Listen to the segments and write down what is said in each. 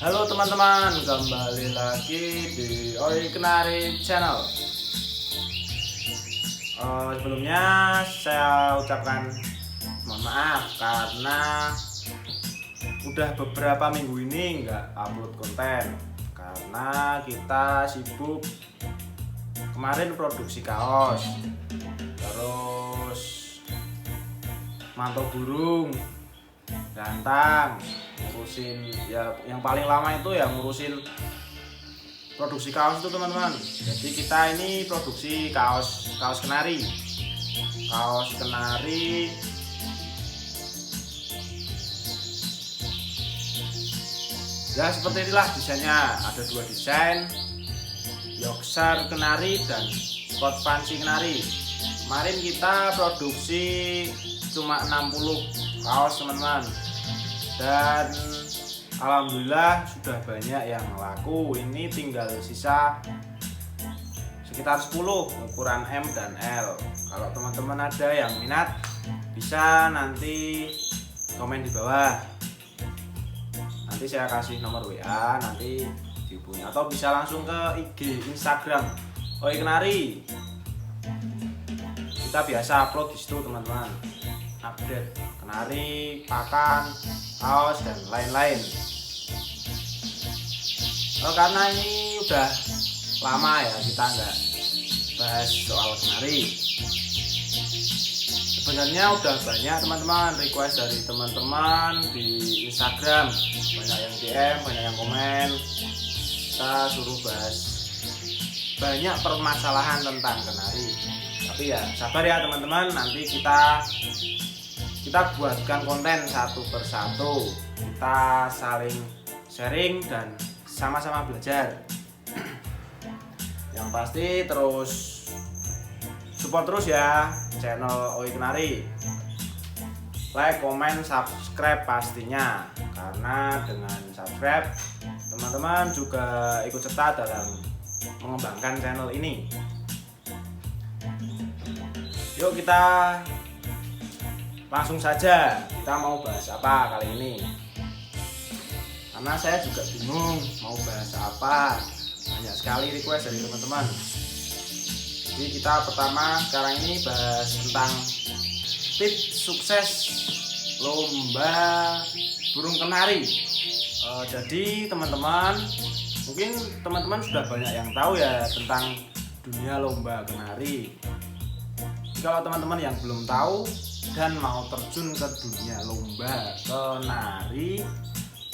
Halo teman-teman, kembali lagi di Oi Kenari Channel. Sebelumnya saya ucapkan mohon maaf karena udah beberapa minggu ini nggak upload konten karena kita sibuk kemarin produksi kaos, terus mantau burung, gantang, ngurusin ya yang paling lama itu ya ngurusin produksi kaos itu teman-teman. Jadi kita ini produksi kaos kenari ya seperti inilah desainnya. Ada dua desain, Yorkshire kenari dan Scott fancy kenari. Kemarin kita produksi cuma 60 kaos teman-teman, dan alhamdulillah sudah banyak yang laku. Ini tinggal sisa sekitar 10 ukuran M dan L. Kalau teman-teman ada yang minat bisa nanti komen di bawah, nanti saya kasih nomor WA, nanti dihubungi, atau bisa langsung ke IG Instagram Oi Kenari. Kita biasa upload di situ teman-teman, update kenari, pakan, kaos dan lain-lain. Karena ini udah lama ya kita nggak bahas soal kenari. Sebenarnya udah banyak teman-teman request dari teman-teman di Instagram, banyak yang DM, banyak yang komen. Kita suruh bahas banyak permasalahan tentang kenari. Tapi ya sabar ya teman-teman, nanti kita buatkan konten satu persatu, kita saling sharing dan sama-sama belajar. Yang pasti terus support terus ya channel Oi Kenari, like, komen, subscribe pastinya, karena dengan subscribe teman-teman juga ikut serta dalam mengembangkan channel ini. Yuk kita langsung saja, kita mau bahas apa kali ini? Karena saya juga bingung mau bahas apa, banyak sekali request dari teman-teman. Jadi kita pertama sekarang ini bahas tentang tips sukses lomba burung kenari. Jadi teman-teman, mungkin teman-teman sudah banyak yang tahu ya tentang dunia lomba kenari. Kalau teman-teman yang belum tahu dan mau terjun ke dunia lomba kenari,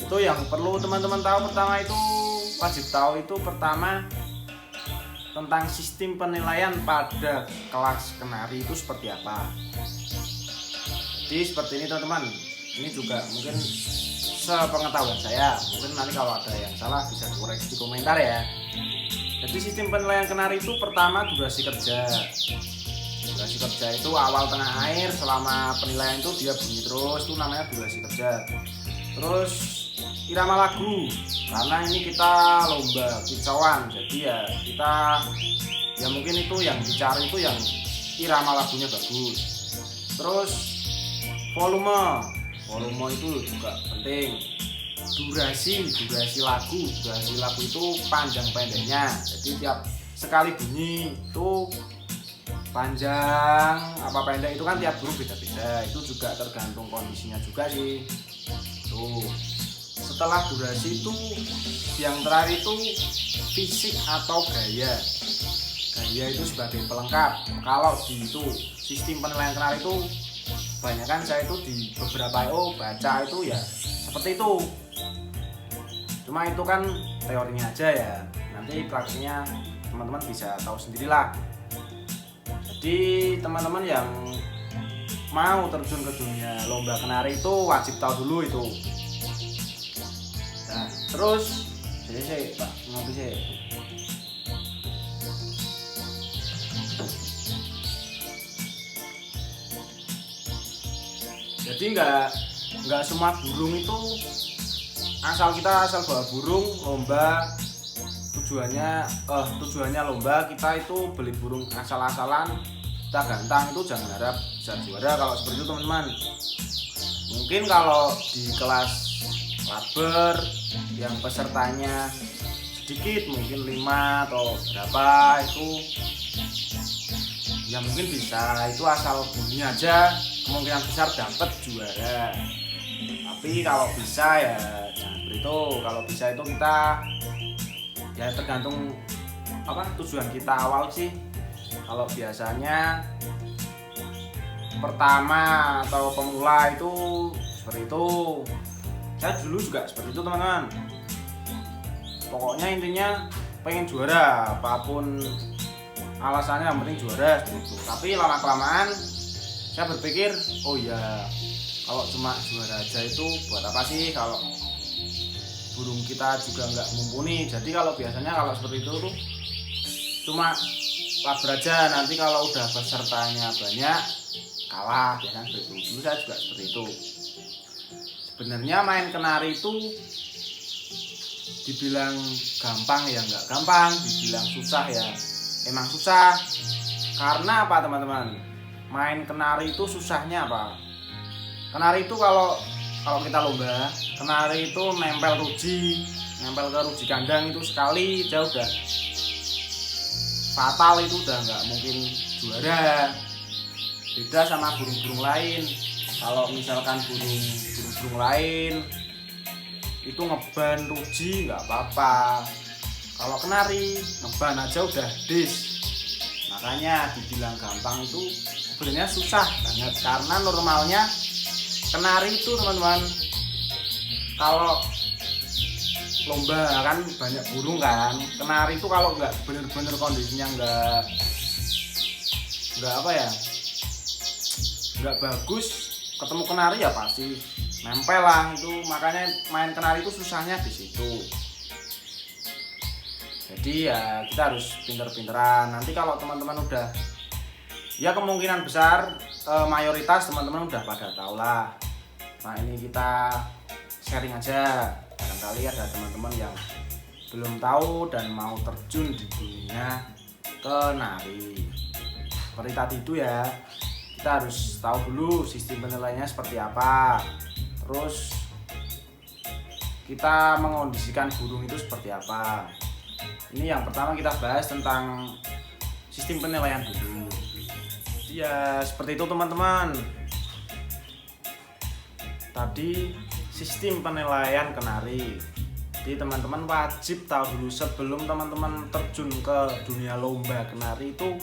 itu yang perlu teman-teman tahu pertama itu, wajib tahu itu pertama tentang sistem penilaian pada kelas kenari itu seperti apa. Jadi seperti ini teman-teman, ini juga mungkin sepengetahuan saya, mungkin nanti kalau ada yang salah bisa dikoreksi di komentar ya. Jadi sistem penilaian kenari itu pertama durasi kerja. Durasi kerja itu awal tengah akhir, selama penilaian itu dia bunyi terus, itu namanya durasi kerja. Terus irama lagu, karena ini kita lomba kicauan, jadi ya kita ya mungkin itu yang dicari itu yang irama lagunya bagus. Terus volume itu juga penting. Durasi lagu itu panjang pendeknya, jadi tiap sekali bunyi itu panjang apa pendek itu kan tiap grup beda-beda, itu juga tergantung kondisinya juga sih. Tuh, setelah durasi itu yang terakhir itu fisik atau gaya itu sebagai pelengkap. Kalau di itu sistem penilaian kenari itu kebanyakan saya itu di beberapa baca itu ya seperti itu, cuma itu kan teorinya aja ya, nanti praktiknya teman-teman bisa tahu sendirilah. Jadi teman-teman yang mau terjun ke dunia lomba kenari itu wajib tahu dulu itu. Nah, terus jadi Pak ngopi sih. Jadi nggak semua burung itu asal bawa burung lomba tujuannya lomba kita itu beli burung asal-asalan kita gantang, itu jangan harap bisa juara kalau seperti itu teman-teman. Mungkin kalau di kelas laber yang pesertanya sedikit, mungkin 5 atau berapa, itu ya mungkin bisa, itu asal bunyi aja kemungkinan besar dapat juara. Tapi kalau bisa ya jangan seperti itu. Kalau bisa itu kita ya tergantung tujuan kita awal sih. Kalau biasanya pertama atau pemula itu seperti itu. Saya dulu juga seperti itu teman-teman. Pokoknya intinya pengen juara, apapun alasannya yang penting juara seperti itu. Tapi lama-kelamaan saya berpikir, oh ya kalau cuma juara aja itu buat apa sih kalau burung kita juga nggak mumpuni. Jadi kalau biasanya kalau seperti itu tuh cuma laber aja, nanti kalau udah pesertanya banyak kalah, biasanya seperti itu. Dulu saya juga seperti itu. Sebenarnya main kenari itu dibilang gampang ya nggak gampang, dibilang susah ya emang susah. Karena apa teman-teman? Main kenari itu susahnya apa? Kenari itu kalau kita lomba, kenari itu nempel ke ruji kandang itu sekali jauh udah fatal, itu udah nggak mungkin juara. Beda sama burung-burung lain. Kalau misalkan burung-burung lain itu ngeban ruji nggak apa-apa, kalau kenari ngeban aja udah dis. Makanya dibilang gampang itu sebenarnya susah banget, karena normalnya kenari itu teman-teman kalau lomba kan banyak burung kan, kenari itu kalau nggak bener-bener kondisinya nggak bagus, ketemu kenari ya pasti nempel lah itu. Makanya main kenari itu susahnya di situ. Jadi ya kita harus pinter-pinteran. Nanti kalau teman-teman udah, ya kemungkinan besar mayoritas teman-teman udah pada tahu lah. Nah ini kita sharing aja, barangkali ada teman-teman yang belum tahu dan mau terjun di dunia kenari. Seperti tadi itu ya, kita harus tahu dulu sistem penilaiannya seperti apa, terus kita mengondisikan burung itu seperti apa. Ini yang pertama kita bahas tentang sistem penilaian dulu. Ya seperti itu teman-teman. Tadi sistem penilaian kenari. Jadi teman-teman wajib tahu dulu sebelum teman-teman terjun ke dunia lomba kenari, itu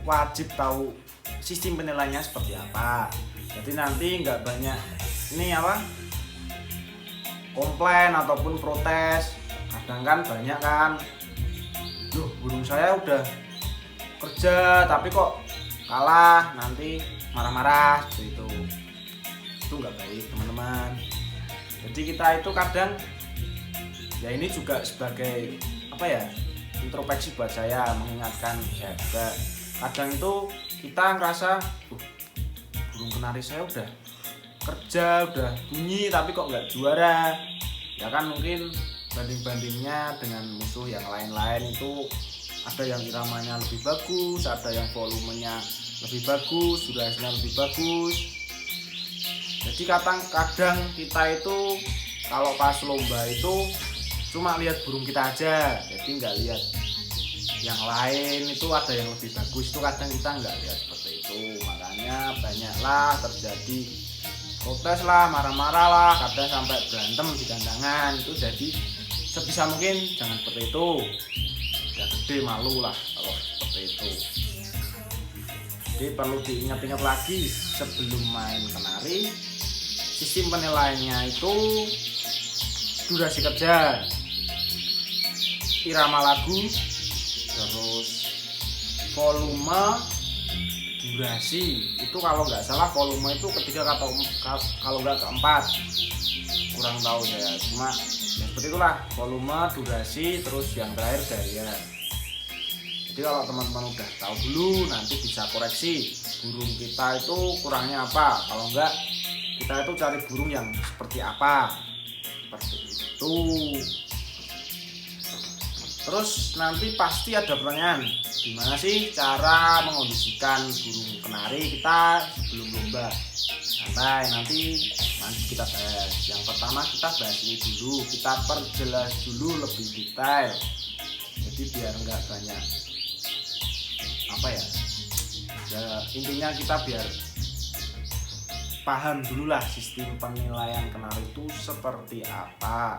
wajib tahu sistem penilaiannya seperti apa. Jadi nanti nggak banyak komplain ataupun protes. Kadang kan banyak kan, loh burung saya udah kerja tapi kok kalah, nanti marah-marah seperti itu. Itu nggak baik teman-teman. Jadi kita itu kadang ya ini juga sebagai introspeksi buat saya, mengingatkan ya juga kadang itu kita ngerasa burung kenari saya udah kerja, udah bunyi tapi kok nggak juara. Ya kan mungkin banding-bandingnya dengan musuh yang lain-lain itu ada yang iramanya lebih bagus, ada yang volumenya lebih bagus, durasinya lebih bagus. Jadi kadang kita itu kalau pas lomba itu cuma lihat burung kita aja, jadi nggak lihat yang lain itu ada yang lebih bagus, itu kadang kita nggak lihat seperti itu. Makanya banyaklah terjadi protes lah, marah-marah lah, kadang sampai berantem di kandangan. Itu jadi sebisa mungkin jangan seperti itu. Udah gede malu lah kalau seperti itu. Jadi perlu diingat-ingat lagi sebelum main kenari, sistem penilaiannya itu durasi kerja, irama lagu, volume, durasi. Itu kalau nggak salah volume itu ketiga atau kalau nggak keempat, kurang tahu ya. Cuma ya seperti itulah, volume, durasi, terus yang terakhir gaya. Jadi kalau teman-teman udah tahu dulu, nanti bisa koreksi burung kita itu kurangnya apa. Kalau enggak, kita itu cari burung yang seperti apa, seperti itu. Terus nanti pasti ada pertanyaan, gimana sih cara mengondisikan burung kenari kita sebelum lomba. Santai, nanti kita bahas. Yang pertama kita bahas ini dulu, kita perjelas dulu lebih detail. Jadi biar enggak banyak ya, intinya kita biar paham dulu lah sistem penilaian kenari itu seperti apa.